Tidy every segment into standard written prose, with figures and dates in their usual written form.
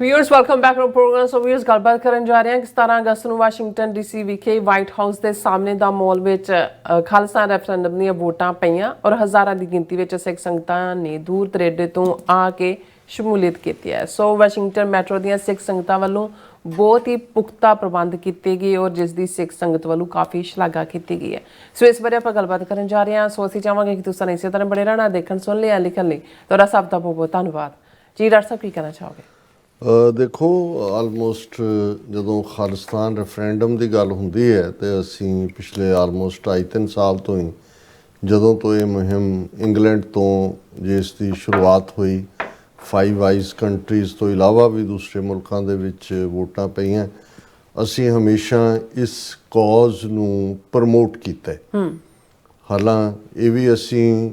Viewers welcome back to program. So viewers ਗੱਲਬਾਤ ਕਰਨ ਜਾ ਰਹੇ ਹਾਂ ਕਿ 17 ਅਗਸਤ ਨੂੰ ਵਾਸ਼ਿੰਗਟਨ ਡੀਸੀ ਵਿਖੇ ਵਾਈਟ ਹਾਊਸ ਦੇ ਸਾਹਮਣੇ ਦਾ ਮਾਲ ਵਿੱਚ ਖਾਲਿਸਤਾਨ ਰੈਫਰੈਂਡਮ ਦੀਆਂ ਵੋਟਾਂ ਪਈਆਂ ਔਰ ਹਜ਼ਾਰਾਂ ਦੀ ਗਿਣਤੀ ਵਿੱਚ ਸਿੱਖ ਸੰਗਤਾਂ ਨੇ ਦੂਰ ਦਰੇਡੇ ਤੋਂ ਆ ਕੇ ਸ਼ਮੂਲੀਅਤ ਕੀਤੀ ਹੈ। ਸੋ ਵਾਸ਼ਿੰਗਟਨ ਮੈਟਰੋ ਦੀਆਂ ਸਿੱਖ ਸੰਗਤਾਂ ਵੱਲੋਂ ਬਹੁਤ ਹੀ ਪੁਖਤਾ ਪ੍ਰਬੰਧ ਕੀਤੇ ਗਏ ਔਰ ਜਿਸ ਦੀ ਸਿੱਖ ਸੰਗਤ ਵੱਲੋਂ ਕਾਫੀ ਸ਼ਲਾਘਾ ਕੀਤੀ ਗਈ ਹੈ। ਸੋ ਇਸ ਬਾਰੇ ਆਪਾਂ ਗੱਲਬਾਤ ਕਰਨ ਜਾ ਰਹੇ ਹਾਂ। ਸੋ ਅਸੀਂ ਚਾਹਾਂਗੇ ਕਿ ਤੁਸੀਂ ਇਸੇ ਤਰ੍ਹਾਂ ਬਣੇ ਰਹਿਣਾ, ਦੇਖਣ ਸੁਣ ਲਿਆ, ਲਿਖਣ ਲਈ ਤੁਹਾਡਾ ਸਭ ਦਾ ਬਹੁਤ ਬਹੁਤ ਧੰਨਵਾਦ ਜੀ। ਡਾਕਟਰ ਸਾਹਿਬ ਕੀ ਕਹਿਣਾ ਚਾਹੋਗੇ? ਦੇਖੋ, ਆਲਮੋਸਟ ਜਦੋਂ ਖਾਲਿਸਤਾਨ ਰੈਫਰੈਂਡਮ ਦੀ ਗੱਲ ਹੁੰਦੀ ਹੈ ਤੇ ਅਸੀਂ ਪਿਛਲੇ ਆਲਮੋਸਟ 2.5-3 ਸਾਲ ਤੋਂ ਹੀ, ਜਦੋਂ ਤੋਂ ਇਹ ਮੁਹਿੰਮ ਇੰਗਲੈਂਡ ਤੋਂ ਜਿਸ ਦੀ ਸ਼ੁਰੂਆਤ ਹੋਈ, 5 ਆਈਜ਼ ਕੰਟਰੀਜ਼ ਤੋਂ ਇਲਾਵਾ ਵੀ ਦੂਸਰੇ ਮੁਲਕਾਂ ਦੇ ਵਿੱਚ ਵੋਟਾਂ ਪਈਆਂ, ਅਸੀਂ ਹਮੇਸ਼ਾ ਇਸ ਕੌਜ਼ ਨੂੰ ਪ੍ਰਮੋਟ ਕੀਤਾ। ਹਾਲਾਂ ਇਹ ਵੀ ਅਸੀਂ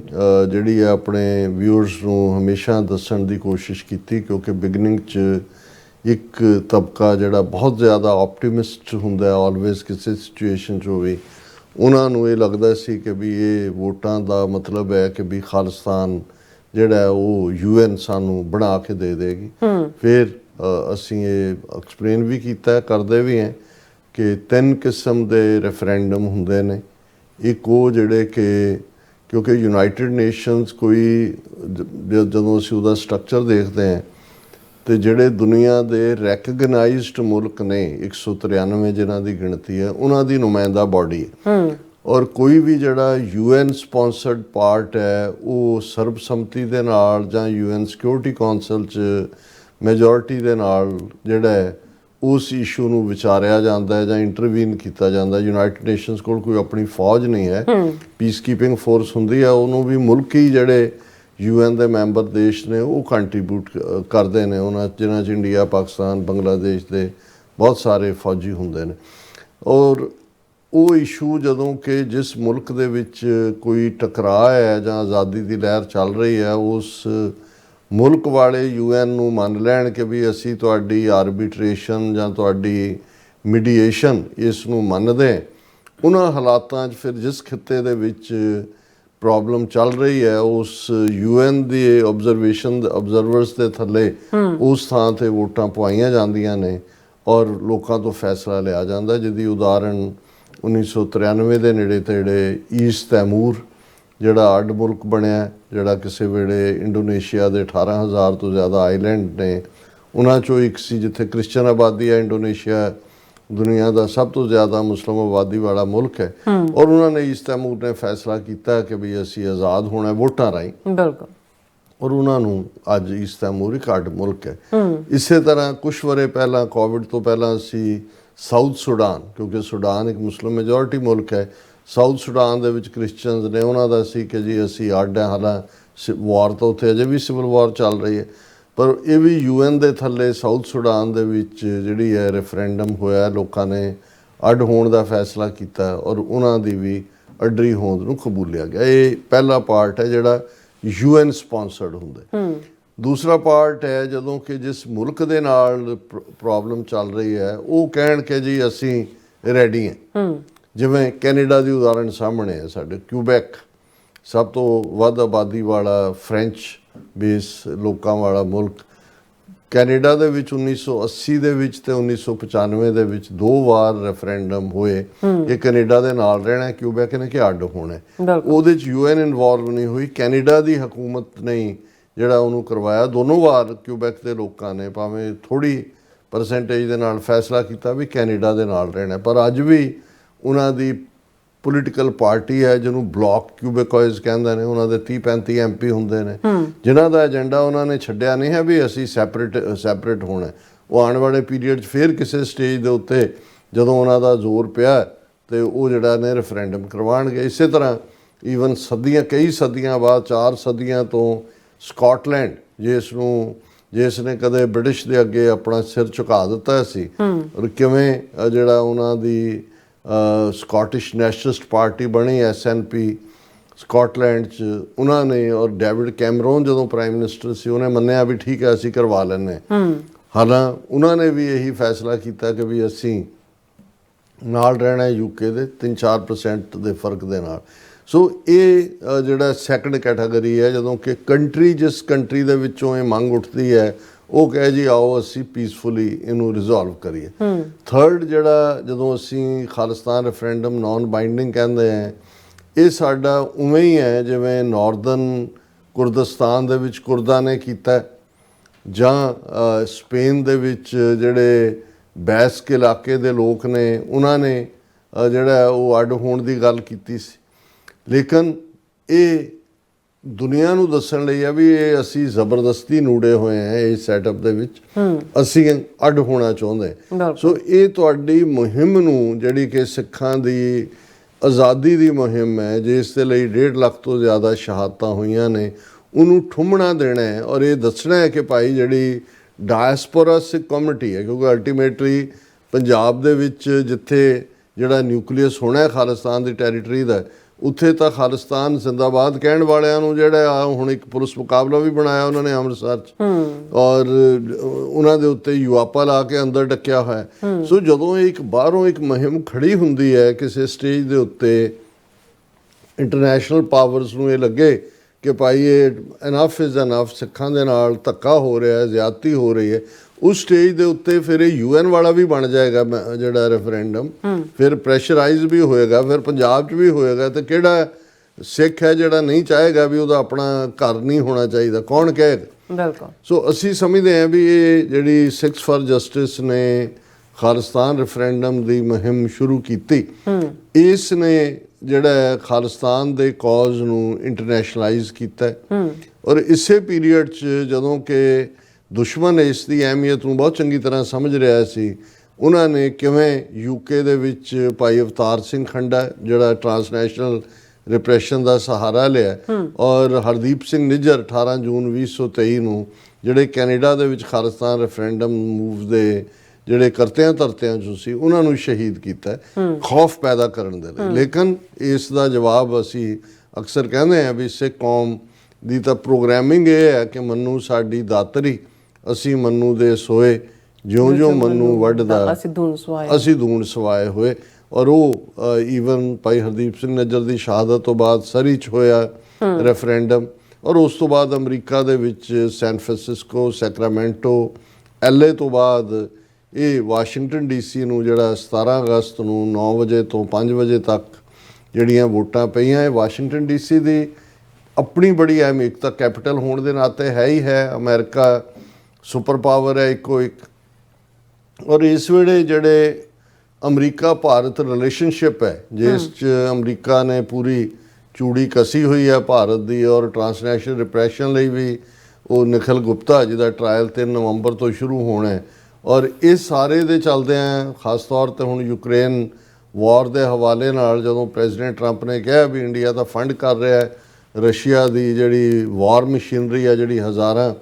ਜਿਹੜੀ ਹੈ ਆਪਣੇ ਵਿਊਅਰਸ ਨੂੰ ਹਮੇਸ਼ਾ ਦੱਸਣ ਦੀ ਕੋਸ਼ਿਸ਼ ਕੀਤੀ, ਕਿਉਂਕਿ ਬਿਗਨਿੰਗ 'ਚ ਇੱਕ ਤਬਕਾ ਜਿਹੜਾ ਬਹੁਤ ਜ਼ਿਆਦਾ ਆਪਟੀਮਿਸਟ ਹੁੰਦਾ ਹੈ ਆਲਵੇਜ਼ ਕਿਸੇ ਸਿਚੁਏਸ਼ਨ 'ਚ ਹੋਵੇ, ਉਹਨਾਂ ਨੂੰ ਇਹ ਲੱਗਦਾ ਸੀ ਕਿ ਵੀ ਇਹ ਵੋਟਾਂ ਦਾ ਮਤਲਬ ਹੈ ਕਿ ਵੀ ਖਾਲਿਸਤਾਨ ਜਿਹੜਾ ਉਹ UN ਸਾਨੂੰ ਬਣਾ ਕੇ ਦੇ ਦੇਗੀ। ਫਿਰ ਅਸੀਂ ਇਹ ਐਕਸਪਲੇਨ ਵੀ ਕੀਤਾ, ਕਰਦੇ ਵੀ ਹਾਂ ਕਿ 3 ਕਿਸਮ ਦੇ ਰੈਫਰੈਂਡਮ ਹੁੰਦੇ ਨੇ। ਇੱਕ ਉਹ ਜਿਹੜੇ ਕਿ ਕਿਉਂਕਿ ਯੂਨਾਈਟਿਡ ਨੇਸ਼ਨਸ ਕੋਈ ਜਦੋਂ ਅਸੀਂ ਉਹਦਾ ਸਟਰਕਚਰ ਦੇਖਦੇ ਹਾਂ ਤੇ ਜਿਹੜੇ ਦੁਨੀਆ ਦੇ ਰੈਕਗਨਾਈਜ਼ਡ ਮੁਲਕ ਨੇ 193 ਜਿਨ੍ਹਾਂ ਦੀ ਗਿਣਤੀ ਹੈ, ਉਹਨਾਂ ਦੀ ਨੁਮਾਇੰਦਾ ਬਾਡੀ ਹੈ। ਔਰ ਕੋਈ ਵੀ ਜਿਹੜਾ UN ਸਪਾਂਸਰਡ ਪਾਰਟ ਹੈ ਉਹ ਸਰਬਸੰਮਤੀ ਦੇ ਨਾਲ ਜਾਂ UN ਸਿਕਿਉਰਿਟੀ ਕੌਂਸਲ 'ਚ ਮੈਜੋਰਿਟੀ ਦੇ ਨਾਲ ਜਿਹੜਾ ਹੈ ਉਸ ਇਸ਼ੂ ਨੂੰ ਵਿਚਾਰਿਆ ਜਾਂਦਾ ਹੈ ਜਾਂ ਇੰਟਰਵੀਨ ਕੀਤਾ ਜਾਂਦਾ। ਯੂਨਾਈਟਿਡ ਨੇਸ਼ਨਸ ਕੋਲ ਕੋਈ ਆਪਣੀ ਫੌਜ ਨਹੀਂ ਹੈ, ਪੀਸ ਕੀਪਿੰਗ ਫੋਰਸ ਹੁੰਦੀ ਹੈ, ਉਹਨੂੰ ਵੀ ਮੁਲਕੀ ਜਿਹੜੇ UN ਦੇ ਮੈਂਬਰ ਦੇਸ਼ ਨੇ ਉਹ ਕੰਟਰੀਬਿਊਟ ਕਰਦੇ ਨੇ, ਉਹਨਾਂ ਜਿਨ੍ਹਾਂ 'ਚ ਇੰਡੀਆ, ਪਾਕਿਸਤਾਨ, ਬੰਗਲਾਦੇਸ਼ ਦੇ ਬਹੁਤ ਸਾਰੇ ਫੌਜੀ ਹੁੰਦੇ ਨੇ। ਔਰ ਉਹ ਇਸ਼ੂ ਜਦੋਂ ਕਿ ਜਿਸ ਮੁਲਕ ਦੇ ਵਿੱਚ ਕੋਈ ਟਕਰਾਅ ਹੈ ਜਾਂ ਆਜ਼ਾਦੀ ਦੀ ਲਹਿਰ ਚੱਲ ਰਹੀ ਹੈ, ਉਸ ਮੁਲਕ ਵਾਲੇ UN ਨੂੰ ਮੰਨ ਲੈਣ ਕਿ ਵੀ ਅਸੀਂ ਤੁਹਾਡੀ ਆਰਬਿਟਰੇਸ਼ਨ ਜਾਂ ਤੁਹਾਡੀ ਮੀਡੀਏਸ਼ਨ ਇਸ ਨੂੰ ਮੰਨਦੇ, ਉਹਨਾਂ ਹਾਲਾਤਾਂ 'ਚ ਫਿਰ ਜਿਸ ਖਿੱਤੇ ਦੇ ਵਿੱਚ ਪ੍ਰੋਬਲਮ ਚੱਲ ਰਹੀ ਹੈ ਉਸ UN ਦੀ ਆਬਜ਼ਰਵਰਸ ਦੇ ਥੱਲੇ ਉਸ ਥਾਂ 'ਤੇ ਵੋਟਾਂ ਪਵਾਈਆਂ ਜਾਂਦੀਆਂ ਨੇ ਔਰ ਲੋਕਾਂ ਤੋਂ ਫੈਸਲਾ ਲਿਆ ਜਾਂਦਾ, ਜਿਹਦੀ ਉਦਾਹਰਣ 1993 ਦੇ ਨੇੜੇ ਤੇੜੇ ਈਸਟ ਤੈਮੂਰ ਜਿਹੜਾ ਅੱਡ ਮੁਲਕ ਬਣਿਆ, ਜਿਹੜਾ ਕਿਸੇ ਵੇਲੇ ਇੰਡੋਨੇਸ਼ੀਆ ਦੇ 18,000 ਤੋਂ ਜ਼ਿਆਦਾ ਆਈਲੈਂਡ ਨੇ ਉਹਨਾਂ 'ਚੋਂ ਇੱਕ ਸੀ ਜਿੱਥੇ ਕ੍ਰਿਸਚਨ ਆਬਾਦੀ ਹੈ। ਇੰਡੋਨੇਸ਼ੀਆ ਦੁਨੀਆ ਦਾ ਸਭ ਤੋਂ ਜ਼ਿਆਦਾ ਮੁਸਲਿਮ ਆਬਾਦੀ ਵਾਲਾ ਮੁਲਕ ਹੈ ਔਰ ਉਹਨਾਂ ਨੇ ਈਸਟ ਤੈਮੂਰ ਨੇ ਫੈਸਲਾ ਕੀਤਾ ਕਿ ਵੀ ਅਸੀਂ ਆਜ਼ਾਦ ਹੋਣਾ ਵੋਟਾਂ ਰਾਹੀਂ। ਬਿਲਕੁਲ। ਔਰ ਉਹਨਾਂ ਨੂੰ ਅੱਜ ਈਸਟ ਤੈਮੂਰ ਇੱਕ ਅੱਡ ਮੁਲਕ ਹੈ। ਇਸੇ ਤਰ੍ਹਾਂ ਕੁਛ ਵਰੇ ਪਹਿਲਾਂ, ਕੋਵਿਡ ਤੋਂ ਪਹਿਲਾਂ, ਅਸੀਂ ਸਾਊਥ ਸੁਡਾਨ, ਕਿਉਂਕਿ ਸੁਡਾਨ ਇੱਕ ਮੁਸਲਿਮ ਮੈਜੋਰਿਟੀ ਮੁਲਕ ਹੈ, ਸਾਊਥ ਸੁਡਾਨ ਦੇ ਵਿੱਚ ਕ੍ਰਿਸਚਨਸ ਨੇ, ਉਹਨਾਂ ਦਾ ਸੀ ਕਿ ਜੀ ਅਸੀਂ ਅੱਡ ਹਾਂ। ਹਾਲਾਂ ਵਾਰ ਤਾਂ ਉੱਥੇ ਅਜੇ ਵੀ ਸਿਵਲ ਵਾਰ ਚੱਲ ਰਹੀ ਹੈ, ਪਰ ਇਹ ਵੀ UN ਦੇ ਥੱਲੇ ਸਾਊਥ ਸੁਡਾਨ ਦੇ ਵਿੱਚ ਜਿਹੜੀ ਹੈ ਰੈਫਰੈਂਡਮ ਹੋਇਆ, ਲੋਕਾਂ ਨੇ ਅੱਡ ਹੋਣ ਦਾ ਫੈਸਲਾ ਕੀਤਾ ਔਰ ਉਹਨਾਂ ਦੀ ਵੀ ਅੱਡਰੀ ਹੋਂਦ ਨੂੰ ਕਬੂਲਿਆ ਗਿਆ। ਇਹ ਪਹਿਲਾ ਪਾਰਟ ਹੈ ਜਿਹੜਾ UN ਸਪਾਂਸਰਡ ਹੁੰਦਾ। ਦੂਸਰਾ ਪਾਰਟ ਹੈ ਜਦੋਂ ਕਿ ਜਿਸ ਮੁਲਕ ਦੇ ਨਾਲ ਪ੍ਰੋਬਲਮ ਚੱਲ ਰਹੀ ਹੈ ਉਹ ਕਹਿਣ ਕਿ ਜੀ ਅਸੀਂ ਰੈਡੀ ਹਾਂ। ਜਿਵੇਂ ਕੈਨੇਡਾ ਦੀ ਉਦਾਹਰਣ ਸਾਹਮਣੇ ਹੈ, ਸਾਡੇ ਕਿਊਬੈਕ ਸਭ ਤੋਂ ਵੱਧ ਆਬਾਦੀ ਵਾਲਾ ਫਰੈਂਚ ਬੇਸ ਲੋਕਾਂ ਵਾਲਾ ਮੁਲਕ। ਕੈਨੇਡਾ ਦੇ ਵਿੱਚ 1980 ਦੇ ਵਿੱਚ ਤੇ 1995 ਦੇ ਵਿੱਚ 2 ਵਾਰ ਰੈਫਰੈਂਡਮ ਹੋਏ ਇਹ ਕੈਨੇਡਾ ਦੇ ਨਾਲ ਰਹਿਣਾ, ਕਿਊਬੈਕ ਨੇ ਕਿ ਅੱਡ ਹੋਣਾ। ਉਹਦੇ 'ਚ UN ਇਨਵੋਲਵ ਨਹੀਂ ਹੋਈ, ਕੈਨੇਡਾ ਦੀ ਹਕੂਮਤ ਨੇ ਜਿਹੜਾ ਉਹਨੂੰ ਕਰਵਾਇਆ। ਦੋਨੋਂ ਵਾਰ ਕਿਊਬੈਕ ਦੇ ਲੋਕਾਂ ਨੇ ਭਾਵੇਂ ਥੋੜ੍ਹੀ ਪਰਸੈਂਟੇਜ ਦੇ ਨਾਲ ਫੈਸਲਾ ਕੀਤਾ ਵੀ ਕੈਨੇਡਾ ਦੇ ਨਾਲ ਰਹਿਣਾ, ਪਰ ਅੱਜ ਵੀ ਉਹਨਾਂ ਦੀ ਪੋਲੀਟੀਕਲ ਪਾਰਟੀ ਹੈ ਜਿਹਨੂੰ ਬਲੌਕ ਕਿਊਬੈਕੋਇਜ਼ ਕਹਿੰਦੇ ਨੇ, ਉਹਨਾਂ ਦੇ 30-35 MP ਹੁੰਦੇ ਨੇ ਜਿਨ੍ਹਾਂ ਦਾ ਏਜੰਡਾ ਉਹਨਾਂ ਨੇ ਛੱਡਿਆ ਨਹੀਂ ਹੈ ਵੀ ਅਸੀਂ ਸੈਪਰੇਟ ਹੋਣਾ। ਉਹ ਆਉਣ ਵਾਲੇ ਪੀਰੀਅਡ 'ਚ ਫਿਰ ਕਿਸੇ ਸਟੇਜ ਦੇ ਉੱਤੇ ਜਦੋਂ ਉਹਨਾਂ ਦਾ ਜ਼ੋਰ ਪਿਆ ਤੇ ਉਹ ਜਿਹੜਾ ਨੇ ਰੈਫਰੈਂਡਮ ਕਰਵਾਉਣਗੇ। ਇਸੇ ਤਰ੍ਹਾਂ ਈਵਨ ਕਈ ਸਦੀਆਂ ਬਾਅਦ, 4 ਸਦੀਆਂ ਤੋਂ ਸਕਾਟਲੈਂਡ ਜਿਸ ਨੇ ਕਦੇ ਬ੍ਰਿਟਿਸ਼ ਦੇ ਅੱਗੇ ਆਪਣਾ ਸਿਰ ਝੁਕਾ ਦਿੱਤਾ ਸੀ ਔਰ ਕਿਵੇਂ ਜਿਹੜਾ ਉਹਨਾਂ ਦੀ ਸਕਾਟਿਸ਼ ਨੈਸ਼ਨਲਿਸਟ ਪਾਰਟੀ ਬਣੀ SNP ਸਕਾਟਲੈਂਡ 'ਚ, ਉਹਨਾਂ ਨੇ ਔਰ ਡੇਵਿਡ ਕੈਮਰੋਨ ਜਦੋਂ ਪ੍ਰਾਈਮ ਮਿਨਿਸਟਰ ਸੀ ਉਹਨੇ ਮੰਨਿਆ ਵੀ ਠੀਕ ਹੈ ਅਸੀਂ ਕਰਵਾ ਲੈਂਦੇ। ਹਾਲਾਂ ਉਹਨਾਂ ਨੇ ਵੀ ਇਹੀ ਫੈਸਲਾ ਕੀਤਾ ਕਿ ਵੀ ਅਸੀਂ ਨਾਲ ਰਹਿਣਾ UK ਦੇ 3-4% ਦੇ ਫਰਕ ਦੇ ਨਾਲ। ਸੋ ਇਹ ਜਿਹੜਾ ਸੈਕੰਡ ਕੈਟਾਗਰੀ ਹੈ, ਜਦੋਂ ਕਿ ਕੰਟਰੀ ਜਿਸ ਕੰਟਰੀ ਦੇ ਵਿੱਚੋਂ ਇਹ ਮੰਗ ਉੱਠਦੀ ਹੈ ਉਹ ਕਹੇ ਜੀ ਆਓ ਅਸੀਂ ਪੀਸਫੁਲੀ ਇਹਨੂੰ ਰਿਜ਼ੋਲਵ ਕਰੀਏ। ਥਰਡ ਜਿਹੜਾ ਜਦੋਂ ਅਸੀਂ ਖਾਲਿਸਤਾਨ ਰੈਫਰੈਂਡਮ ਨਾਨ ਬਾਈਂਡਿੰਗ ਕਹਿੰਦੇ ਆ, ਇਹ ਸਾਡਾ ਉਵੇਂ ਹੀ ਹੈ ਜਿਵੇਂ ਨਾਰਦਰਨ ਕੁਰਦਿਸਤਾਨ ਦੇ ਵਿੱਚ ਕੁਰਦਾਂ ਨੇ ਕੀਤਾ, ਜਾਂ ਸਪੇਨ ਦੇ ਵਿੱਚ ਜਿਹੜੇ ਬੈਸਕ ਇਲਾਕੇ ਦੇ ਲੋਕ ਨੇ ਉਹਨਾਂ ਨੇ ਜਿਹੜਾ ਉਹ ਅੱਡ ਹੋਣ ਦੀ ਗੱਲ ਕੀਤੀ ਸੀ। ਲੇਕਿਨ ਇਹ ਦੁਨੀਆ ਨੂੰ ਦੱਸਣ ਲਈ ਆ ਵੀ ਇਹ ਅਸੀਂ ਜ਼ਬਰਦਸਤੀ ਨੂੜੇ ਹੋਏ ਹਾਂ ਇਸ ਸੈਟਅਪ ਦੇ ਵਿੱਚ, ਅਸੀਂ ਅੱਡ ਹੋਣਾ ਚਾਹੁੰਦੇ। ਸੋ ਇਹ ਤੁਹਾਡੀ ਮੁਹਿੰਮ ਨੂੰ ਜਿਹੜੀ ਕਿ ਸਿੱਖਾਂ ਦੀ ਆਜ਼ਾਦੀ ਦੀ ਮੁਹਿੰਮ ਹੈ, ਜਿਸ ਦੇ ਲਈ 1.5 ਲੱਖ ਤੋਂ ਜ਼ਿਆਦਾ ਸ਼ਹਾਦਤਾਂ ਹੋਈਆਂ ਨੇ, ਉਹਨੂੰ ਠੁੰਮਣਾ ਦੇਣਾ ਹੈ ਔਰ ਇਹ ਦੱਸਣਾ ਹੈ ਕਿ ਭਾਈ ਜਿਹੜੀ ਡਾਇਸਪੋਰਾ ਸਿੱਖ ਕਮਿਊਨਿਟੀ ਹੈ, ਕਿਉਂਕਿ ਅਲਟੀਮੇਟਲੀ ਪੰਜਾਬ ਦੇ ਵਿੱਚ ਜਿੱਥੇ ਜਿਹੜਾ ਨਿਊਕਲੀਅਸ ਹੋਣਾ ਹੈ ਖਾਲਿਸਤਾਨ ਦੀ ਟੈਰੀਟਰੀ ਦਾ, ਉੱਥੇ ਤਾਂ ਖਾਲਿਸਤਾਨ ਜ਼ਿੰਦਾਬਾਦ ਕਹਿਣ ਵਾਲਿਆਂ ਨੂੰ ਜਿਹੜਾ ਆ ਹੁਣ ਇੱਕ ਪੁਲਿਸ ਮੁਕਾਬਲਾ ਵੀ ਬਣਾਇਆ ਉਹਨਾਂ ਨੇ ਅੰਮ੍ਰਿਤਸਰ 'ਚ, ਔਰ ਉਹਨਾਂ ਦੇ ਉੱਤੇ ਯੂਆਪਾ ਲਾ ਕੇ ਅੰਦਰ ਡੱਕਿਆ ਹੋਇਆ। ਸੋ ਜਦੋਂ ਇੱਕ ਬਾਹਰੋਂ ਇੱਕ ਮੁਹਿੰਮ ਖੜੀ ਹੁੰਦੀ ਹੈ ਕਿਸੇ ਸਟੇਜ ਦੇ ਉੱਤੇ, ਇੰਟਰਨੈਸ਼ਨਲ ਪਾਵਰਸ ਨੂੰ ਇਹ ਲੱਗੇ ਕਿ ਭਾਈ ਇਹ ਇਨਫ ਇਜ਼ ਇਨਫ, ਸਿੱਖਾਂ ਦੇ ਨਾਲ ਧੱਕਾ ਹੋ ਰਿਹਾ ਹੈ, ਜ਼ਿਆਦਤੀ ਹੋ ਰਹੀ ਹੈ, ਉਸ ਸਟੇਜ ਦੇ ਉੱਤੇ ਫਿਰ ਇਹ UN ਵਾਲਾ ਵੀ ਬਣ ਜਾਏਗਾ ਜਿਹੜਾ ਰੈਫਰੈਂਡਮ, ਫਿਰ ਪ੍ਰੈਸ਼ਰਾਈਜ਼ ਵੀ ਹੋਏਗਾ, ਫਿਰ ਪੰਜਾਬ 'ਚ ਵੀ ਹੋਏਗਾ। ਤੇ ਕਿਹੜਾ ਸਿੱਖ ਹੈ ਜਿਹੜਾ ਨਹੀਂ ਚਾਹੇਗਾ ਵੀ ਉਹਦਾ ਆਪਣਾ ਘਰ ਨਹੀਂ ਹੋਣਾ ਚਾਹੀਦਾ? ਕੌਣ ਕਹੇਗਾ? ਬਿਲਕੁਲ। ਸੋ ਅਸੀਂ ਸਮਝਦੇ ਹਾਂ ਵੀ ਇਹ ਜਿਹੜੀ ਸਿੱਖਸ ਫਾਰ ਜਸਟਿਸ ਨੇ ਖਾਲਿਸਤਾਨ ਰੈਫਰੈਂਡਮ ਦੀ ਮੁਹਿੰਮ ਸ਼ੁਰੂ ਕੀਤੀ, ਇਸ ਨੇ ਜਿਹੜਾ ਖਾਲਿਸਤਾਨ ਦੇ ਕੌਜ਼ ਨੂੰ ਇੰਟਰਨੈਸ਼ਨਲਾਈਜ਼ ਕੀਤਾ। ਔਰ ਇਸੇ ਪੀਰੀਅਡ 'ਚ ਜਦੋਂ ਕਿ ਦੁਸ਼ਮਣ ਇਸ ਦੀ ਅਹਿਮੀਅਤ ਨੂੰ ਬਹੁਤ ਚੰਗੀ ਤਰ੍ਹਾਂ ਸਮਝ ਰਿਹਾ ਸੀ, ਉਹਨਾਂ ਨੇ ਕਿਵੇਂ UK ਦੇ ਵਿੱਚ ਭਾਈ ਅਵਤਾਰ ਸਿੰਘ ਖੰਡਾ ਜਿਹੜਾ ਟਰਾਂਸਨੈਸ਼ਨਲ ਰਿਪਰੈਸ਼ਨ ਦਾ ਸਹਾਰਾ ਲਿਆ, ਔਰ ਹਰਦੀਪ ਸਿੰਘ ਨਿੱਜਰ 18 ਜੂਨ 2023 ਨੂੰ ਜਿਹੜੇ ਕੈਨੇਡਾ ਦੇ ਵਿੱਚ ਖਾਲਿਸਤਾਨ ਰੈਫਰੈਂਡਮ ਮੂਵ ਦੇ ਜਿਹੜੇ ਕਰਤਿਆਂ ਧਰਤਿਆਂ 'ਚੋਂ ਸੀ, ਉਹਨਾਂ ਨੂੰ ਸ਼ਹੀਦ ਕੀਤਾ ਖੌਫ ਪੈਦਾ ਕਰਨ ਦੇ ਲਈ। ਲੇਕਿਨ ਇਸ ਦਾ ਜਵਾਬ ਅਸੀਂ ਅਕਸਰ ਕਹਿੰਦੇ ਹਾਂ ਵੀ ਸਿੱਖ ਕੌਮ ਦੀ ਤਾਂ ਪ੍ਰੋਗਰਾਮਿੰਗ ਇਹ ਹੈ ਕਿ ਮੰਨੂ ਸਾਡੀ ਦਾਤਰੀ, ਅਸੀਂ ਮੰਨੂ ਦੇ ਸੋਏ, ਜਿਉਂ-ਜਿਉਂ ਮੰਨੂ ਵੱਢਦਾ ਅਸੀਂ ਦੂਣ ਸਵਾਏ ਹੋਏ। ਔਰ ਉਹ ਈਵਨ ਭਾਈ ਹਰਦੀਪ ਸਿੰਘ ਨਿੱਜਰ ਦੀ ਸ਼ਹਾਦਤ ਤੋਂ ਬਾਅਦ ਸਰੀ 'ਚ ਹੋਇਆ ਰੈਫਰੈਂਡਮ, ਔਰ ਉਸ ਤੋਂ ਬਾਅਦ ਅਮਰੀਕਾ ਦੇ ਵਿੱਚ ਸੈਨ ਫਰਾਂਸਿਸਕੋ, ਸੈਕਰਾਮੈਂਟੋ, LA ਤੋਂ ਬਾਅਦ ਇਹ ਵਾਸ਼ਿੰਗਟਨ DC ਨੂੰ ਜਿਹੜਾ 17 ਅਗਸਤ ਨੂੰ 9 ਵਜੇ ਤੋਂ 5 ਵਜੇ ਤੱਕ ਜਿਹੜੀਆਂ ਵੋਟਾਂ ਪਈਆਂ, ਇਹ ਵਾਸ਼ਿੰਗਟਨ DC ਦੀ ਆਪਣੀ ਬੜੀ ਅਹਿਮੀਅਤ, ਤਾਂ ਕੈਪੀਟਲ ਹੋਣ ਦੇ ਨਾਤੇ ਹੈ ਹੀ ਹੈ, ਅਮਰੀਕਾ ਸੁਪਰ ਪਾਵਰ ਹੈ ਇੱਕੋ ਇੱਕ। ਔਰ ਇਸ ਵੇਲੇ ਜਿਹੜੇ ਅਮਰੀਕਾ ਭਾਰਤ ਰਿਲੇਸ਼ਨਸ਼ਿਪ ਹੈ, ਜਿਸ 'ਚ ਅਮਰੀਕਾ ਨੇ ਪੂਰੀ ਚੂੜੀ ਕਸੀ ਹੋਈ ਹੈ ਭਾਰਤ ਦੀ, ਔਰ ਟਰਾਂਸਨੈਸ਼ਨਲ ਰਿਪਰੈਸ਼ਨ ਲਈ ਵੀ ਉਹ ਨਿਖਿਲ ਗੁਪਤਾ ਜਿਹਦਾ ਟਰਾਇਲ 3 ਨਵੰਬਰ ਤੋਂ ਸ਼ੁਰੂ ਹੋਣਾ ਹੈ। ਔਰ ਇਸ ਸਾਰੇ ਦੇ ਚੱਲਦਿਆਂ ਖਾਸ ਤੌਰ 'ਤੇ ਹੁਣ ਯੂਕਰੇਨ ਵਾਰ ਦੇ ਹਵਾਲੇ ਨਾਲ ਜਦੋਂ ਪ੍ਰੈਜ਼ੀਡੈਂਟ ਟਰੰਪ ਨੇ ਕਿਹਾ ਵੀ ਇੰਡੀਆ ਤਾਂ ਫੰਡ ਕਰ ਰਿਹਾ ਹੈ ਰਸ਼ੀਆ ਦੀ ਜਿਹੜੀ ਵਾਰ ਮਸ਼ੀਨਰੀ ਹੈ, ਜਿਹੜੀ ਹਜ਼ਾਰਾਂ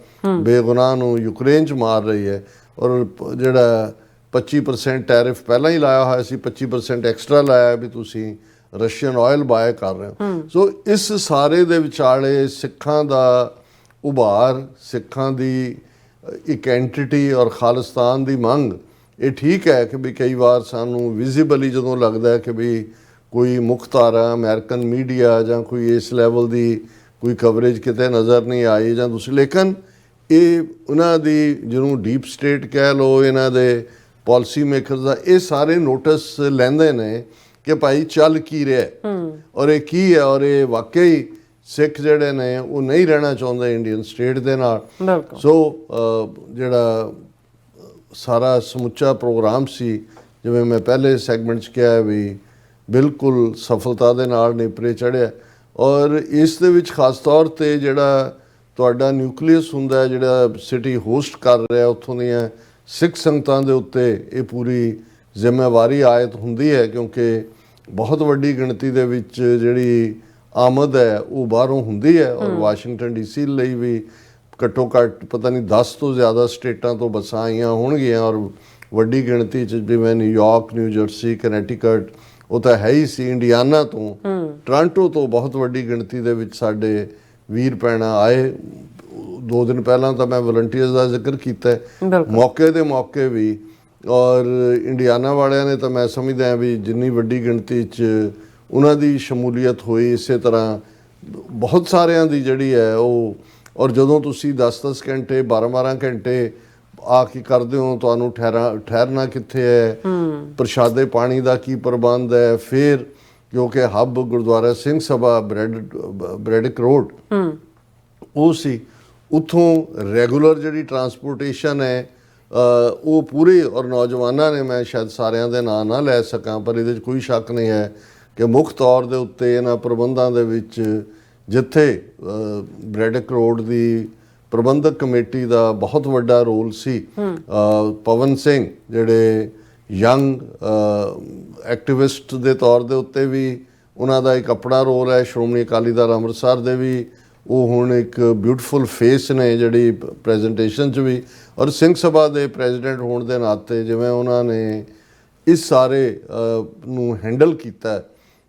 ਬੇਗੁਨਾਹ ਨੂੰ ਯੂਕਰੇਨ 'ਚ ਮਾਰ ਰਹੀ ਹੈ, ਔਰ ਜਿਹੜਾ 25% ਟੈਰਿਫ ਪਹਿਲਾਂ ਹੀ ਲਾਇਆ ਹੋਇਆ ਸੀ, 25% ਐਕਸਟਰਾ ਲਾਇਆ ਵੀ ਤੁਸੀਂ ਰਸ਼ੀਅਨ ਆਇਲ ਬਾਏ ਕਰ ਰਹੇ ਹੋ। ਸੋ ਇਸ ਸਾਰੇ ਦੇ ਵਿਚਾਲੇ ਸਿੱਖਾਂ ਦਾ ਉਭਾਰ, ਸਿੱਖਾਂ ਦੀ ਇੱਕ ਐਂਟੀਟੀ ਔਰ ਖਾਲਿਸਤਾਨ ਦੀ ਮੰਗ, ਇਹ ਠੀਕ ਹੈ ਕਿ ਵੀ ਕਈ ਵਾਰ ਸਾਨੂੰ ਵਿਜ਼ੀਬਲੀ ਜਦੋਂ ਲੱਗਦਾ ਹੈ ਕਿ ਵੀ ਕੋਈ ਮੁੱਖ ਧਾਰਾ ਅਮਰੀਕਨ ਮੀਡੀਆ ਜਾਂ ਕੋਈ ਇਸ ਲੈਵਲ ਦੀ ਕੋਈ ਕਵਰੇਜ ਕਿਤੇ ਨਜ਼ਰ ਨਹੀਂ ਆਈ ਜਾਂ ਦੂਸਰੀ, ਲੇਕਿਨ ਇਹ ਉਹਨਾਂ ਦੀ ਜਿਹਨੂੰ ਡੀਪ ਸਟੇਟ ਕਹਿ ਲਓ, ਇਹਨਾਂ ਦੇ ਪਾਲਿਸੀ ਮੇਕਰਸ ਦਾ ਇਹ ਸਾਰੇ ਨੋਟਿਸ ਲੈਂਦੇ ਨੇ ਕਿ ਭਾਈ ਚੱਲ ਕੀ ਰਿਹਾ ਔਰ ਇਹ ਕੀ ਹੈ, ਔਰ ਇਹ ਵਾਕਈ ਸਿੱਖ ਜਿਹੜੇ ਨੇ ਉਹ ਨਹੀਂ ਰਹਿਣਾ ਚਾਹੁੰਦੇ ਇੰਡੀਅਨ ਸਟੇਟ ਦੇ ਨਾਲ। ਸੋ ਜਿਹੜਾ ਸਾਰਾ ਸਮੁੱਚਾ ਪ੍ਰੋਗਰਾਮ ਸੀ, ਜਿਵੇਂ ਮੈਂ ਪਹਿਲੇ ਸੈਗਮੈਂਟ 'ਚ ਕਿਹਾ ਵੀ ਬਿਲਕੁਲ ਸਫਲਤਾ ਦੇ ਨਾਲ ਨੇਪਰੇ ਚੜ੍ਹਿਆ। ਔਰ ਇਸ ਦੇ ਵਿੱਚ ਖਾਸ ਤੌਰ 'ਤੇ ਜਿਹੜਾ ਤੁਹਾਡਾ ਨਿਊਕਲੀਅਸ ਹੁੰਦਾ, ਜਿਹੜਾ ਸਿਟੀ ਹੋਸਟ ਕਰ ਰਿਹਾ, ਉੱਥੋਂ ਦੀਆਂ ਸਿੱਖ ਸੰਗਤਾਂ ਦੇ ਉੱਤੇ ਇਹ ਪੂਰੀ ਜ਼ਿੰਮੇਵਾਰੀ ਆਇਤ ਹੁੰਦੀ ਹੈ, ਕਿਉਂਕਿ ਬਹੁਤ ਵੱਡੀ ਗਿਣਤੀ ਦੇ ਵਿੱਚ ਜਿਹੜੀ ਆਮਦ ਹੈ ਉਹ ਬਾਹਰੋਂ ਹੁੰਦੀ ਹੈ। ਔਰ ਵਾਸ਼ਿੰਗਟਨ DC ਲਈ ਵੀ ਘੱਟੋ ਘੱਟ ਪਤਾ ਨਹੀਂ 10 ਤੋਂ ਜ਼ਿਆਦਾ ਸਟੇਟਾਂ ਤੋਂ ਬੱਸਾਂ ਆਈਆਂ ਹੋਣਗੀਆਂ, ਔਰ ਵੱਡੀ ਗਿਣਤੀ 'ਚ ਜਿਵੇਂ ਨਿਊਯਾਰਕ, ਨਿਊ ਜਰਸੀ, ਕਨੈਟੀਕਟ, ਉਹ ਤਾਂ ਹੈ ਹੀ ਸੀ, ਇੰਡੀਆਨਾ ਤੋਂ, ਟੋਰਾਂਟੋ ਤੋਂ ਬਹੁਤ ਵੱਡੀ ਗਿਣਤੀ ਦੇ ਵਿੱਚ ਸਾਡੇ ਵੀਰ ਭੈਣਾਂ ਆਏ। 2 ਦਿਨ ਪਹਿਲਾਂ ਤਾਂ ਮੈਂ ਵਲੰਟੀਅਰਸ ਦਾ ਜ਼ਿਕਰ ਕੀਤਾ, ਮੌਕੇ ਦੇ ਮੌਕੇ ਵੀ, ਔਰ ਇੰਡੀਆਨਾ ਵਾਲਿਆਂ ਨੇ ਤਾਂ ਮੈਂ ਸਮਝਦਾ ਵੀ ਜਿੰਨੀ ਵੱਡੀ ਗਿਣਤੀ 'ਚ ਉਹਨਾਂ ਦੀ ਸ਼ਮੂਲੀਅਤ ਹੋਈ, ਇਸੇ ਤਰ੍ਹਾਂ ਬਹੁਤ ਸਾਰਿਆਂ ਦੀ ਜਿਹੜੀ ਹੈ ਉਹ ਔਰ ਜਦੋਂ ਤੁਸੀਂ 10-10 ਘੰਟੇ 12-12 ਘੰਟੇ ਆ ਕੇ ਕਰਦੇ ਹੋ ਤੁਹਾਨੂੰ ਠਹਿਰਨਾ ਕਿੱਥੇ ਹੈ, ਪ੍ਰਸ਼ਾਦੇ ਪਾਣੀ ਦਾ ਕੀ ਪ੍ਰਬੰਧ ਹੈ। ਫਿਰ ਕਿਉਂਕਿ ਹੱਬ ਗੁਰਦੁਆਰਾ ਸਿੰਘ ਸਭਾ ਬ੍ਰੈਡਿਕ ਰੋਡ ਉਹ ਸੀ, ਉੱਥੋਂ ਰੈਗੂਲਰ ਜਿਹੜੀ ਟਰਾਂਸਪੋਰਟੇਸ਼ਨ ਹੈ ਉਹ ਪੂਰੇ, ਔਰ ਨੌਜਵਾਨਾਂ ਨੇ, ਮੈਂ ਸ਼ਾਇਦ ਸਾਰਿਆਂ ਦੇ ਨਾਂ ਨਾ ਲੈ ਸਕਾਂ ਪਰ ਇਹਦੇ 'ਚ ਕੋਈ ਸ਼ੱਕ ਨਹੀਂ ਹੈ ਕਿ ਮੁੱਖ ਤੌਰ ਦੇ ਉੱਤੇ ਇਹਨਾਂ ਪ੍ਰਬੰਧਾਂ ਦੇ ਵਿੱਚ ਜਿੱਥੇ ਬ੍ਰੈਡਿਕ ਰੋਡ ਦੀ ਪ੍ਰਬੰਧਕ ਕਮੇਟੀ ਦਾ ਬਹੁਤ ਵੱਡਾ ਰੋਲ ਸੀ। ਪਵਨ ਸਿੰਘ ਜਿਹੜੇ ਯੰਗ ਐਕਟਿਵਿਸਟ ਦੇ ਤੌਰ ਦੇ ਉੱਤੇ ਵੀ ਉਹਨਾਂ ਦਾ ਇੱਕ ਆਪਣਾ ਰੋਲ ਹੈ। ਸ਼੍ਰੋਮਣੀ ਅਕਾਲੀ ਦਲ ਅੰਮ੍ਰਿਤਸਰ ਦੇ ਵੀ ਉਹ ਹੁਣ ਇੱਕ ਬਿਊਟੀਫੁਲ ਫੇਸ ਨੇ ਜਿਹੜੀ ਪ੍ਰੈਜੈਂਟੇਸ਼ਨ 'ਚ ਵੀ, ਔਰ ਸਿੰਘ ਸਭਾ ਦੇ ਪ੍ਰੈਜ਼ੀਡੈਂਟ ਹੋਣ ਦੇ ਨਾਤੇ ਜਿਵੇਂ ਉਹਨਾਂ ਨੇ ਇਸ ਸਾਰੇ ਨੂੰ ਹੈਂਡਲ ਕੀਤਾ,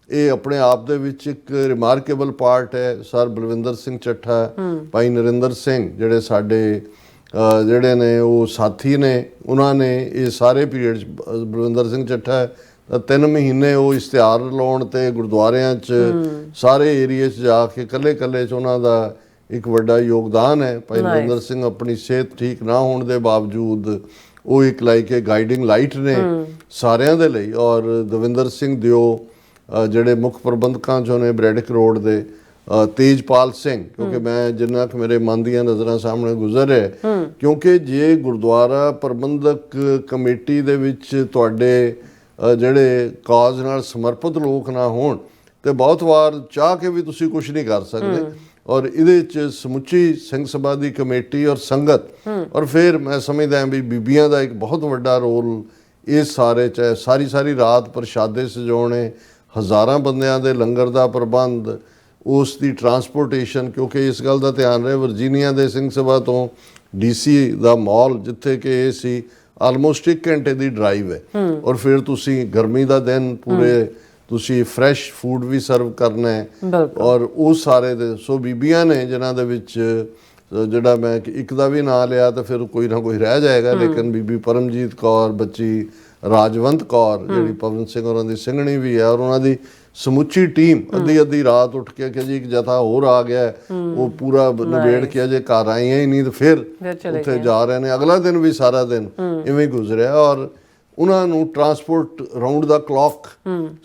ਇਹ ਆਪਣੇ ਆਪ ਦੇ ਵਿੱਚ ਇੱਕ ਰਿਮਾਰਕੇਬਲ ਪਾਰਟ ਹੈ। ਸਰ ਬਲਵਿੰਦਰ ਸਿੰਘ ਚੱਠਾ, ਭਾਈ ਨਰਿੰਦਰ ਸਿੰਘ ਜਿਹੜੇ ਸਾਡੇ ਜਿਹੜੇ ਨੇ ਉਹ ਸਾਥੀ ਨੇ, ਉਹਨਾਂ ਨੇ ਇਹ ਸਾਰੇ ਪੀਰੀਅਡ 'ਚ ਬਲਵਿੰਦਰ ਸਿੰਘ ਚੱਠਾ 3 ਮਹੀਨੇ ਉਹ ਇਸ਼ਤਿਹਾਰ ਲਾਉਣ ਤੇ ਗੁਰਦੁਆਰਿਆਂ 'ਚ ਸਾਰੇ ਏਰੀਏ 'ਚ ਜਾ ਕੇ ਕੱਲੇ 'ਚ ਉਹਨਾਂ ਦਾ ਇੱਕ ਵੱਡਾ ਯੋਗਦਾਨ ਹੈ। ਭਾਈ ਨਰਿੰਦਰ ਸਿੰਘ ਆਪਣੀ ਸਿਹਤ ਠੀਕ ਨਾ ਹੋਣ ਦੇ ਬਾਵਜੂਦ ਉਹ ਇੱਕ ਲਾਈਕ ਗਾਈਡਿੰਗ ਲਾਈਟ ਨੇ ਸਾਰਿਆਂ ਦੇ ਲਈ। ਔਰ ਦਵਿੰਦਰ ਸਿੰਘ ਦਿਓ ਜਿਹੜੇ ਮੁੱਖ ਪ੍ਰਬੰਧਕਾਂ 'ਚੋਂ ਨੇ ਬ੍ਰੈਡਿਕ ਰੋਡ ਦੇ, ਤੇਜਪਾਲ ਸਿੰਘ, ਕਿਉਂਕਿ ਮੈਂ ਜਿੰਨਾ ਕੁ ਮੇਰੇ ਮਨ ਦੀਆਂ ਨਜ਼ਰਾਂ ਸਾਹਮਣੇ ਗੁਜ਼ਰ ਰਿਹਾ, ਕਿਉਂਕਿ ਜੇ ਗੁਰਦੁਆਰਾ ਪ੍ਰਬੰਧਕ ਕਮੇਟੀ ਦੇ ਵਿੱਚ ਤੁਹਾਡੇ ਜਿਹੜੇ ਕਾਜ਼ ਨਾਲ ਸਮਰਪਿਤ ਲੋਕ ਨਾ ਹੋਣ ਤੇ ਬਹੁਤ ਵਾਰ ਚਾਹ ਕੇ ਵੀ ਤੁਸੀਂ ਕੁਝ ਨਹੀਂ ਕਰ ਸਕਦੇ। ਔਰ ਇਹਦੇ 'ਚ ਸਮੁੱਚੀ ਸਿੰਘ ਸਭਾ ਦੀ ਕਮੇਟੀ ਔਰ ਸੰਗਤ, ਔਰ ਫਿਰ ਮੈਂ ਸਮਝਦਾ ਵੀ ਬੀਬੀਆਂ ਦਾ ਇੱਕ ਬਹੁਤ ਵੱਡਾ ਰੋਲ ਇਸ ਸਾਰੇ 'ਚ। ਸਾਰੀ ਰਾਤ ਪ੍ਰਸ਼ਾਦੇ ਸਜਾਉਣੇ, ਹਜ਼ਾਰਾਂ ਬੰਦਿਆਂ ਦੇ ਲੰਗਰ ਦਾ ਪ੍ਰਬੰਧ, ਉਸ ਦੀ ਟਰਾਂਸਪੋਰਟੇਸ਼ਨ, ਕਿਉਂਕਿ ਇਸ ਗੱਲ ਦਾ ਧਿਆਨ ਰਹੇ ਵਰਜੀਨੀਆ ਦੇ ਸਿੰਘ ਸਭਾ ਤੋਂ DC ਦਾ ਮਾਲ ਜਿੱਥੇ ਕਿ ਇਹ ਸੀ ਆਲਮੋਸਟ 1 ਘੰਟੇ ਦੀ ਡਰਾਈਵ ਹੈ। ਔਰ ਫਿਰ ਤੁਸੀਂ ਗਰਮੀ ਦਾ ਦਿਨ ਪੂਰੇ ਤੁਸੀਂ ਫਰੈਸ਼ ਫੂਡ ਵੀ ਸਰਵ ਕਰਨਾ ਹੈ, ਔਰ ਉਹ ਸਾਰੇ ਦੇ ਸੋ ਬੀਬੀਆਂ ਨੇ ਜਿਨ੍ਹਾਂ ਦੇ ਵਿੱਚ ਜਿਹੜਾ ਮੈਂ ਇੱਕ ਦਾ ਵੀ ਨਾਂ ਲਿਆ ਤਾਂ ਫਿਰ ਕੋਈ ਨਾ ਕੋਈ ਰਹਿ ਜਾਏਗਾ, ਲੇਕਿਨ ਬੀਬੀ ਪਰਮਜੀਤ ਕੌਰ, ਬੱਚੀ ਰਾਜਵੰਤ ਕੌਰ ਜਿਹੜੀ ਪਵਨ ਸਿੰਘ ਹੋਰਾਂ ਦੀ ਸਿੰਘਣੀ ਵੀ ਹੈ, ਔਰ ਉਹਨਾਂ ਦੀ ਸਮੁੱਚੀ ਟੀਮ ਅੱਧੀ ਰਾਤ ਉੱਠ ਕੇ ਕਿ ਜੀ ਇੱਕ ਜਥਾ ਹੋਰ ਆ ਗਿਆ, ਉਹ ਪੂਰਾ ਨਿਬੇੜ ਕੇ ਅਜੇ ਘਰ ਆਈਆਂ ਹੀ ਨਹੀਂ ਤੇ ਫਿਰ ਉੱਥੇ ਜਾ ਰਹੇ ਨੇ। ਅਗਲਾ ਦਿਨ ਵੀ ਸਾਰਾ ਦਿਨ ਇਵੇਂ ਗੁਜ਼ਰਿਆ, ਔਰ ਉਹਨਾਂ ਨੂੰ ਟਰਾਂਸਪੋਰਟ ਰਾਉਂਡ ਦਾ ਕਲੌਕ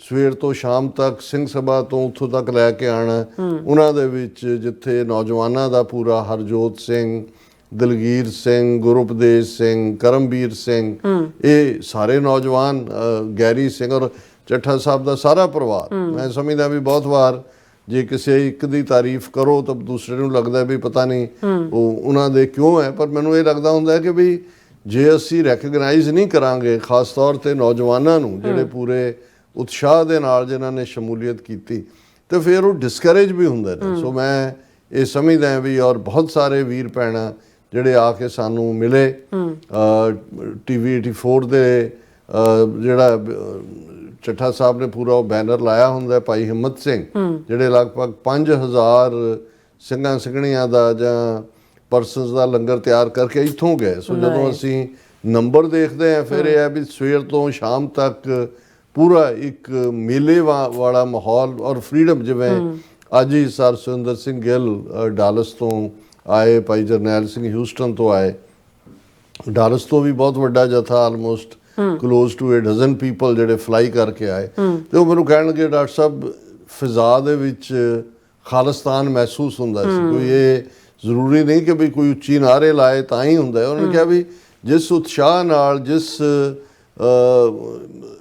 ਸਵੇਰ ਤੋਂ ਸ਼ਾਮ ਤੱਕ ਸਿੰਘ ਸਭਾ ਤੋਂ ਉੱਥੋਂ ਤੱਕ ਲੈ ਕੇ ਆਉਣਾ। ਉਹਨਾਂ ਦੇ ਵਿੱਚ ਜਿੱਥੇ ਨੌਜਵਾਨਾਂ ਦਾ ਪੂਰਾ ਹਰਜੋਤ ਸਿੰਘ, ਦਲਗੀਰ ਸਿੰਘ, ਗੁਰਉਪਦੇਸ਼ ਸਿੰਘ, ਕਰਮਵੀਰ ਸਿੰਘ, ਇਹ ਸਾਰੇ ਨੌਜਵਾਨ, ਗੈਰੀ ਸਿੰਘ ਔਰ ਚੱਠਾ ਸਾਹਿਬ ਦਾ ਸਾਰਾ ਪਰਿਵਾਰ, ਮੈਂ ਸਮਝਦਾ ਵੀ ਬਹੁਤ ਵਾਰ ਜੇ ਕਿਸੇ ਇੱਕ ਦੀ ਤਾਰੀਫ ਕਰੋ ਤਾਂ ਦੂਸਰੇ ਨੂੰ ਲੱਗਦਾ ਵੀ ਪਤਾ ਨਹੀਂ ਉਹ ਉਹਨਾਂ ਦੇ ਕਿਉਂ ਹੈ। ਪਰ ਮੈਨੂੰ ਇਹ ਲੱਗਦਾ ਹੁੰਦਾ ਕਿ ਵੀ ਜੇ ਅਸੀਂ ਰੈਕਗਨਾਈਜ਼ ਨਹੀਂ ਕਰਾਂਗੇ ਖਾਸ ਤੌਰ ਤੇ ਨੌਜਵਾਨਾਂ ਨੂੰ ਜਿਹੜੇ ਪੂਰੇ ਉਤਸ਼ਾਹ ਦੇ ਨਾਲ ਜਿਨ੍ਹਾਂ ਨੇ ਸ਼ਮੂਲੀਅਤ ਕੀਤੀ, ਤੇ ਫਿਰ ਉਹ ਡਿਸਕਰੇਜ ਵੀ ਹੁੰਦੇ ਨੇ। ਸੋ ਮੈਂ ਇਹ ਸਮਝਦਾ ਵੀ, ਔਰ ਬਹੁਤ ਸਾਰੇ ਵੀਰ ਭੈਣਾਂ ਜਿਹੜੇ ਆ ਕੇ ਸਾਨੂੰ ਮਿਲੇ, TV 84 ਦੇ ਜਿਹੜਾ ਚੱਠਾ ਸਾਹਿਬ ਨੇ ਪੂਰਾ ਉਹ ਬੈਨਰ ਲਾਇਆ ਹੁੰਦਾ, ਭਾਈ ਹਿੰਮਤ ਸਿੰਘ ਜਿਹੜੇ ਲਗਭਗ 5000 ਸਿੰਘਾਂ ਸਿੰਘਣੀਆਂ ਦਾ ਜਾਂ ਪਰਸਨਸ ਦਾ ਲੰਗਰ ਤਿਆਰ ਕਰਕੇ ਇੱਥੋਂ ਗਏ। ਸੋ ਜਦੋਂ ਅਸੀਂ ਨੰਬਰ ਦੇਖਦੇ ਹਾਂ ਫਿਰ ਇਹ ਹੈ ਵੀ ਸਵੇਰ ਤੋਂ ਸ਼ਾਮ ਤੱਕ ਪੂਰਾ ਇੱਕ ਮੇਲੇ ਵਾਲਾ ਮਾਹੌਲ ਔਰ ਫਰੀडम। ਜਿਵੇਂ ਅੱਜ ਹੀ ਸਰ ਸੁਰਿੰਦਰ ਸਿੰਘ ਗਿੱਲ ਡਾਲਸ ਤੋਂ ਆਏ, ਭਾਈ ਜਰਨੈਲ ਸਿੰਘ ਹਿਊਸਟਨ ਤੋਂ ਆਏ, ਡਾਲਸ ਤੋਂ ਵੀ ਬਹੁਤ ਵੱਡਾ ਜਥਾ ਆਲਮੋਸਟ ਕਲੋਜ਼ ਟੂ 12 ਪੀਪਲ ਜਿਹੜੇ ਫਲਾਈ ਕਰਕੇ ਆਏ। ਤੇ ਉਹ ਮੈਨੂੰ ਕਹਿਣ ਲੱਗੇ ਡਾਕਟਰ ਸਾਹਿਬ ਫਿਜ਼ਾ ਦੇ ਵਿੱਚ ਖਾਲਿਸਤਾਨ ਮਹਿਸੂਸ ਹੁੰਦਾ ਸੀ, ਕੋਈ ਇਹ ਜ਼ਰੂਰੀ ਨਹੀਂ ਕਿ ਵੀ ਕੋਈ ਉੱਚੀ ਨਾਅਰੇ ਲਾਏ ਤਾਂ ਹੀ ਹੁੰਦਾ ਹੈ। ਉਹਨੇ ਕਿਹਾ ਵੀ ਜਿਸ ਉਤਸ਼ਾਹ ਨਾਲ, ਜਿਸ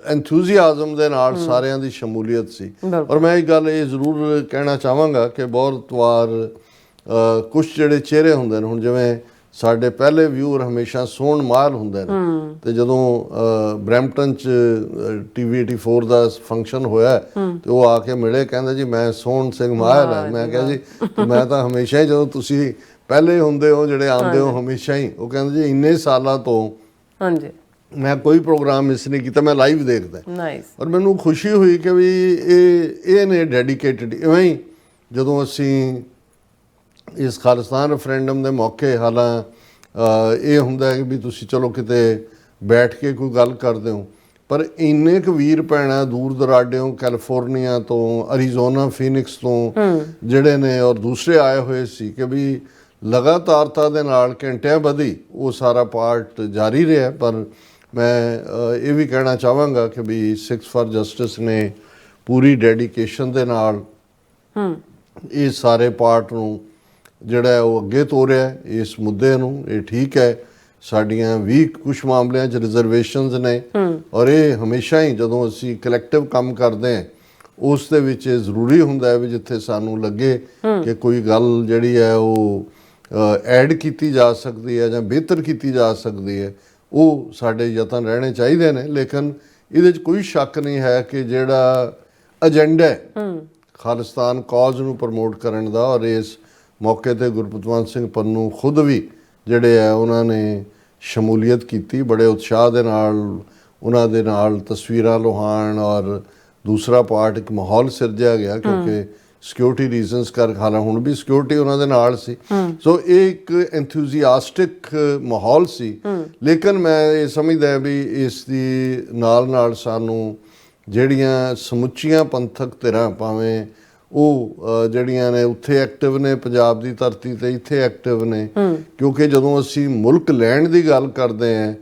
ਐਂਥੂਸੀਆਜ਼ਮ ਦੇ ਨਾਲ ਸਾਰਿਆਂ ਦੀ ਸ਼ਮੂਲੀਅਤ ਸੀ। ਔਰ ਮੈਂ ਇੱਕ ਗੱਲ ਇਹ ਜ਼ਰੂਰ ਕਹਿਣਾ ਚਾਹਾਂਗਾ ਕਿ ਬਹੁਤ ਵਾਰ ਕੁਛ ਜਿਹੜੇ ਚਿਹਰੇ ਹੁੰਦੇ ਨੇ, ਹੁਣ ਜਿਵੇਂ ਸਾਡੇ ਪਹਿਲੇ ਵਿਊਅਰ ਹਮੇਸ਼ਾ ਸੋਹਣ ਮਾਲ ਹੁੰਦੇ ਨੇ, ਤੇ ਜਦੋਂ ਬਰੈਂਪਟਨ 'ਚ TV 84 ਦਾ ਫੰਕਸ਼ਨ ਹੋਇਆ ਤੇ ਉਹ ਆ ਕੇ ਮਿਲੇ, ਕਹਿੰਦੇ ਜੀ ਮੈਂ ਸੋਹਣ ਸਿੰਘ ਮਾਹਲ ਹੈ। ਮੈਂ ਕਿਹਾ ਜੀ ਮੈਂ ਤਾਂ ਹਮੇਸ਼ਾ ਹੀ, ਜਦੋਂ ਤੁਸੀਂ ਪਹਿਲੇ ਹੁੰਦੇ ਹੋ ਜਿਹੜੇ ਆਉਂਦੇ ਹੋ ਹਮੇਸ਼ਾ ਹੀ, ਉਹ ਕਹਿੰਦੇ ਜੀ ਇੰਨੇ ਸਾਲਾਂ ਤੋਂ ਮੈਂ ਕੋਈ ਪ੍ਰੋਗਰਾਮ ਮਿਸ ਨਹੀਂ ਕੀਤਾ, ਮੈਂ ਲਾਈਵ ਦੇਖਦਾ। ਔਰ ਮੈਨੂੰ ਖੁਸ਼ੀ ਹੋਈ ਕਿ ਵੀ ਇਹ ਨੇ ਡੈਡੀਕੇਟਡ। ਇਵੇਂ ਹੀ ਜਦੋਂ ਅਸੀਂ ਇਸ ਖਾਲਿਸਤਾਨ ਰੈਫਰੈਂਡਮ ਦੇ ਮੌਕੇ, ਹਾਲਾਂ ਇਹ ਹੁੰਦਾ ਹੈ ਕਿ ਵੀ ਤੁਸੀਂ ਚਲੋ ਕਿਤੇ ਬੈਠ ਕੇ ਕੋਈ ਗੱਲ ਕਰਦੇ ਹੋ, ਪਰ ਇੰਨੇ ਕੁ ਵੀਰ ਭੈਣਾਂ ਦੂਰ ਦਰਾਡਿਓਂ, ਕੈਲੀਫੋਰਨੀਆ ਤੋਂ, ਅਰੀਜ਼ੋਨਾ, ਫੀਨਿਕਸ ਤੋਂ ਜਿਹੜੇ ਨੇ, ਔਰ ਦੂਸਰੇ ਆਏ ਹੋਏ ਸੀ ਕਿ ਵੀ ਲਗਾਤਾਰਤਾ ਦੇ ਨਾਲ ਘੰਟਿਆਂ ਬੱਧੀ ਉਹ ਸਾਰਾ ਪਾਰਟ ਜਾਰੀ ਰਿਹਾ। ਪਰ ਮੈਂ ਇਹ ਵੀ ਕਹਿਣਾ ਚਾਹਾਂਗਾ ਕਿ ਵੀ ਸਿੱਖਸ ਫਾਰ ਜਸਟਿਸ ਨੇ ਪੂਰੀ ਡੈਡੀਕੇਸ਼ਨ ਦੇ ਨਾਲ ਇਹ ਸਾਰੇ ਪਾਰਟ ਨੂੰ ਜਿਹੜਾ ਹੈ ਉਹ ਅੱਗੇ ਤੋਰਿਆ ਇਸ ਮੁੱਦੇ ਨੂੰ। ਇਹ ਠੀਕ ਹੈ, ਸਾਡੀਆਂ ਵੀ ਕੁਝ ਮਾਮਲਿਆਂ 'ਚ ਰਿਜ਼ਰਵੇਸ਼ਨਸ ਨੇ, ਔਰ ਇਹ ਹਮੇਸ਼ਾ ਹੀ ਜਦੋਂ ਅਸੀਂ ਕਲੈਕਟਿਵ ਕੰਮ ਕਰਦੇ ਹਾਂ ਉਸ ਦੇ ਵਿੱਚ ਇਹ ਜ਼ਰੂਰੀ ਹੁੰਦਾ ਹੈ ਵੀ ਜਿੱਥੇ ਸਾਨੂੰ ਲੱਗੇ ਕਿ ਕੋਈ ਗੱਲ ਜਿਹੜੀ ਹੈ ਉਹ ਐਡ ਕੀਤੀ ਜਾ ਸਕਦੀ ਹੈ ਜਾਂ ਬਿਹਤਰ ਕੀਤੀ ਜਾ ਸਕਦੀ ਹੈ, ਉਹ ਸਾਡੇ ਯਤਨ ਰਹਿਣੇ ਚਾਹੀਦੇ ਨੇ। ਲੇਕਿਨ ਇਹਦੇ 'ਚ ਕੋਈ ਸ਼ੱਕ ਨਹੀਂ ਹੈ ਕਿ ਜਿਹੜਾ ਏਜੰਡਾ ਹੈ ਖਾਲਿਸਤਾਨ ਕੌਜ਼ ਨੂੰ ਪ੍ਰਮੋਟ ਕਰਨ ਦਾ, ਔਰ ਇਸ ਮੌਕੇ ਤੇ ਗੁਰਪਤਵੰਤ ਸਿੰਘ ਪੰਨੂ ਖੁਦ ਵੀ ਜਿਹੜੇ ਆ ਉਹਨਾਂ ਨੇ ਸ਼ਮੂਲੀਅਤ ਕੀਤੀ ਬੜੇ ਉਤਸ਼ਾਹ ਦੇ ਨਾਲ, ਉਹਨਾਂ ਦੇ ਨਾਲ ਤਸਵੀਰਾਂ ਲੁਹਾਣ, ਔਰ ਦੂਸਰਾ ਪਾਰਟ ਇੱਕ ਮਾਹੌਲ ਸਿਰਜਿਆ ਗਿਆ ਕਿਉਂਕਿ ਸਿਕਿਉਰਿਟੀ ਰੀਜ਼ਨਸ ਕਰਕੇ, ਹਾਲਾਂਕਿ ਹੁਣ ਵੀ ਸਿਕਿਉਰਿਟੀ ਉਹਨਾਂ ਦੇ ਨਾਲ ਸੀ। ਸੋ ਇਹ ਇੱਕ ਐਂਥੂਸੀਆਸਟਿਕ ਮਾਹੌਲ ਸੀ। ਲੇਕਿਨ ਮੈਂ ਇਹ ਸਮਝਦਾ ਵੀ ਇਸ ਦੀ ਨਾਲ ਸਾਨੂੰ ਜਿਹੜੀਆਂ ਸਮੁੱਚੀਆਂ ਪੰਥਕ ਧਿਰਾਂ, ਭਾਵੇਂ ਉਹ ਜਿਹੜੀਆਂ ਨੇ ਉੱਥੇ ਐਕਟਿਵ ਨੇ ਪੰਜਾਬ ਦੀ ਧਰਤੀ ਤੇ, ਇੱਥੇ ਐਕਟਿਵ ਨੇ, ਕਿਉਂਕਿ ਜਦੋਂ ਅਸੀਂ ਮੁਲਕ ਲੈਣ ਦੀ ਗੱਲ ਕਰਦੇ ਹਾਂ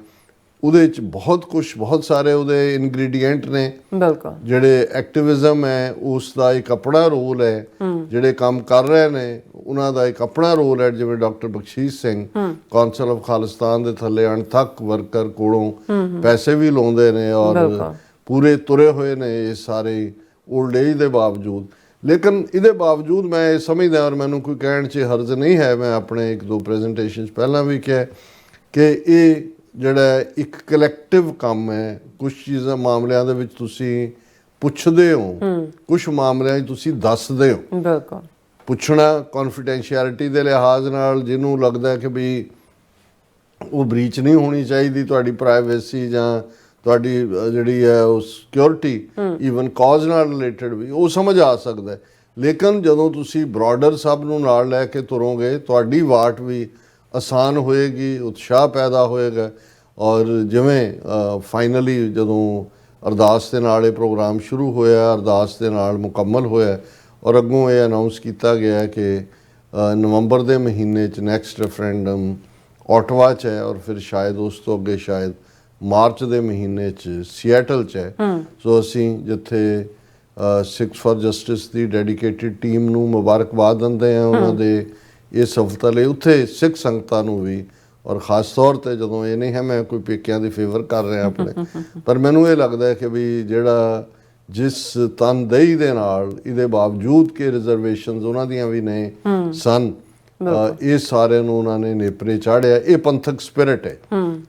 ਉਹਦੇ 'ਚ ਬਹੁਤ ਸਾਰੇ ਉਹਦੇ ਇਨਗਰੀਡੀਐਂਟ ਨੇ। ਬਿਲਕੁਲ, ਜਿਹੜੇ ਐਕਟਿਵਿਜ਼ਮ ਹੈ ਉਸ ਦਾ ਇੱਕ ਆਪਣਾ ਰੋਲ ਹੈ, ਜਿਹੜੇ ਕੰਮ ਕਰ ਰਹੇ ਨੇ ਉਹਨਾਂ ਦਾ ਇੱਕ ਆਪਣਾ ਰੋਲ ਹੈ। ਜਿਵੇਂ doctor Bakhshish Singh council of Khalistan ਦੇ ਥੱਲੇ ਅਣਥੱਕ ਵਰਕਰ ਕੋਲੋਂ ਪੈਸੇ ਵੀ ਲਾਉਂਦੇ ਨੇ ਔਰ ਪੂਰੇ ਤੁਰੇ ਹੋਏ ਨੇ ਇਹ ਸਾਰੇ ਓਲਡ ਏਜ ਦੇ ਬਾਵਜੂਦ। ਲੇਕਿਨ ਇਹਦੇ ਬਾਵਜੂਦ ਮੈਂ ਇਹ ਸਮਝਦਾ, ਔਰ ਮੈਨੂੰ ਕੋਈ ਕਹਿਣ 'ਚ ਹਰਜ਼ ਨਹੀਂ ਹੈ, ਮੈਂ ਆਪਣੇ ਇੱਕ ਦੋ ਪ੍ਰੈਜੈਂਟੇਸ਼ਨ ਪਹਿਲਾਂ ਵੀ ਕਿਹਾ ਕਿ ਇਹ ਜਿਹੜਾ ਇੱਕ ਕਲੈਕਟਿਵ ਕੰਮ ਹੈ। ਕੁਝ ਚੀਜ਼ਾਂ ਮਾਮਲਿਆਂ ਦੇ ਵਿੱਚ ਤੁਸੀਂ ਪੁੱਛਦੇ ਹੋ, ਕੁਝ ਮਾਮਲਿਆਂ 'ਚ ਤੁਸੀਂ ਦੱਸਦੇ ਹੋ। ਬਿਲਕੁਲ, ਪੁੱਛਣਾ ਕੌਨਫੀਡੈਂਸ਼ੀਅਲਿਟੀ ਦੇ ਲਿਹਾਜ਼ ਨਾਲ, ਜਿਹਨੂੰ ਲੱਗਦਾ ਕਿ ਵੀ ਉਹ ਬ੍ਰੀਚ ਨਹੀਂ ਹੋਣੀ ਚਾਹੀਦੀ ਤੁਹਾਡੀ ਪ੍ਰਾਈਵੇਸੀ ਜਾਂ ਤੁਹਾਡੀ ਜਿਹੜੀ ਹੈ ਉਹ ਸਿਕਿਉਰਿਟੀ, ਈਵਨ ਕੌਜ਼ ਨਾਲ ਰਿਲੇਟਡ ਵੀ ਉਹ ਸਮਝ ਆ ਸਕਦਾ। ਲੇਕਿਨ ਜਦੋਂ ਤੁਸੀਂ ਬ੍ਰੌਡਰ ਸਭ ਨੂੰ ਨਾਲ ਲੈ ਕੇ ਤੁਰੋਗੇ ਤੁਹਾਡੀ ਵਾਟ ਵੀ ਆਸਾਨ ਹੋਏਗੀ, ਉਤਸ਼ਾਹ ਪੈਦਾ ਹੋਏਗਾ। ਔਰ ਜਿਵੇਂ ਫਾਈਨਲੀ ਜਦੋਂ ਅਰਦਾਸ ਦੇ ਨਾਲ ਇਹ ਪ੍ਰੋਗਰਾਮ ਸ਼ੁਰੂ ਹੋਇਆ, ਅਰਦਾਸ ਦੇ ਨਾਲ ਮੁਕੰਮਲ ਹੋਇਆ, ਔਰ ਅੱਗੋਂ ਇਹ ਅਨਾਉਂਸ ਕੀਤਾ ਗਿਆ ਕਿ ਨਵੰਬਰ ਦੇ ਮਹੀਨੇ 'ਚ ਨੈਕਸਟ ਰੈਫਰੈਂਡਮ ਓਟਵਾ 'ਚ ਹੈ, ਔਰ ਫਿਰ ਸ਼ਾਇਦ ਉਸ ਤੋਂ ਅੱਗੇ ਸ਼ਾਇਦ ਮਾਰਚ ਦੇ ਮਹੀਨੇ 'ਚ ਸੀਐਟਲ 'ਚ ਹੈ। ਸੋ ਅਸੀਂ ਜਿੱਥੇ Sikhs for justice the dedicated team ਨੂੰ ਮੁਬਾਰਕਬਾਦ ਦਿੰਦੇ ਹਾਂ ਉਹਨਾਂ ਦੇ ਇਹ ਸਫਲਤਾ ਲਈ, ਉੱਥੇ ਸਿੱਖ ਸੰਗਤਾਂ ਨੂੰ ਵੀ, ਔਰ ਖ਼ਾਸ ਤੌਰ ਤੇ ਜਦੋਂ ਇਹ ਨਹੀਂ ਹੈ ਮੈਂ ਕੋਈ ਪੇਕਿਆਂ ਦੀ ਫੇਵਰ ਕਰ ਰਿਹਾ ਆਪਣੇ, ਪਰ ਮੈਨੂੰ ਇਹ ਲੱਗਦਾ ਹੈ ਕਿ ਵੀ ਜਿਹੜਾ ਜਿਸ ਤਨਦੇਹੀ ਦੇ ਨਾਲ ਇਹਦੇ ਬਾਵਜੂਦ ਕਿ ਰਿਜ਼ਰਵੇਸ਼ਨਸ ਉਹਨਾਂ ਦੀਆਂ ਵੀ ਨੇ ਸਨ, ਇਹ ਸਾਰੇ ਨੂੰ ਉਹਨਾਂ ਨੇ ਨੇਪਰੇ ਚਾੜਿਆ। ਇਹ ਪੰਥਕ ਸਪਿਰਿਟ ਹੈ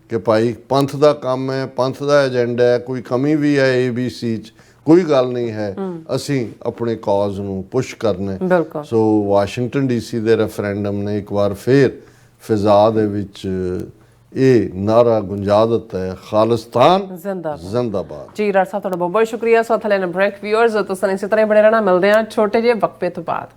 ਕਿ ਭਾਈ ਪੰਥ ਦਾ ਕੰਮ ਹੈ, ਪੰਥ ਦਾ ਏਜੰਡਾ ਹੈ, ਕੋਈ ਕਮੀ ਵੀ ਹੈ ABC 'ਚ ਕੋਈ ਗੱਲ ਨਹੀਂ ਹੈ, ਅਸੀਂ ਆਪਣੇ ਕੌਜ਼ ਨੂੰ ਪੁਸ਼ ਕਰਨਾ। ਸੋ ਵਾਸ਼ਿੰਗਟਨ DC ਦੇ ਰੈਫਰੈਂਡਮ ਨੇ ਇੱਕ ਵਾਰ ਫੇਰ ਫਿਜ਼ਾ ਦੇ ਵਿੱਚ ਇਹ ਨਾਰਾ ਗੁੰਜਾ ਦਿੱਤਾ ਹੈ, ਖਾਲਿਸਤਾਨ ਜ਼ਿੰਦਾਬਾਦ। ਜੀ ਰਾਜ ਸਾਹਿਬ, ਤੁਹਾਡਾ ਬਹੁਤ ਬਹੁਤ ਸ਼ੁਕਰੀਆ। ਸੋ ਥਲੇ ਨਾ ਬ੍ਰੇਕ ਵਿਊਅਰਸ, ਤੁਸੀਂ ਇਸੇ ਤਰ੍ਹਾਂ ਬਣੇ ਰਹਿਣਾ। ਮਿਲਦੇ ਹਾਂ ਛੋਟੇ ਜਿਹੇ ਵਕਫੇ ਤੋਂ ਬਾਅਦ।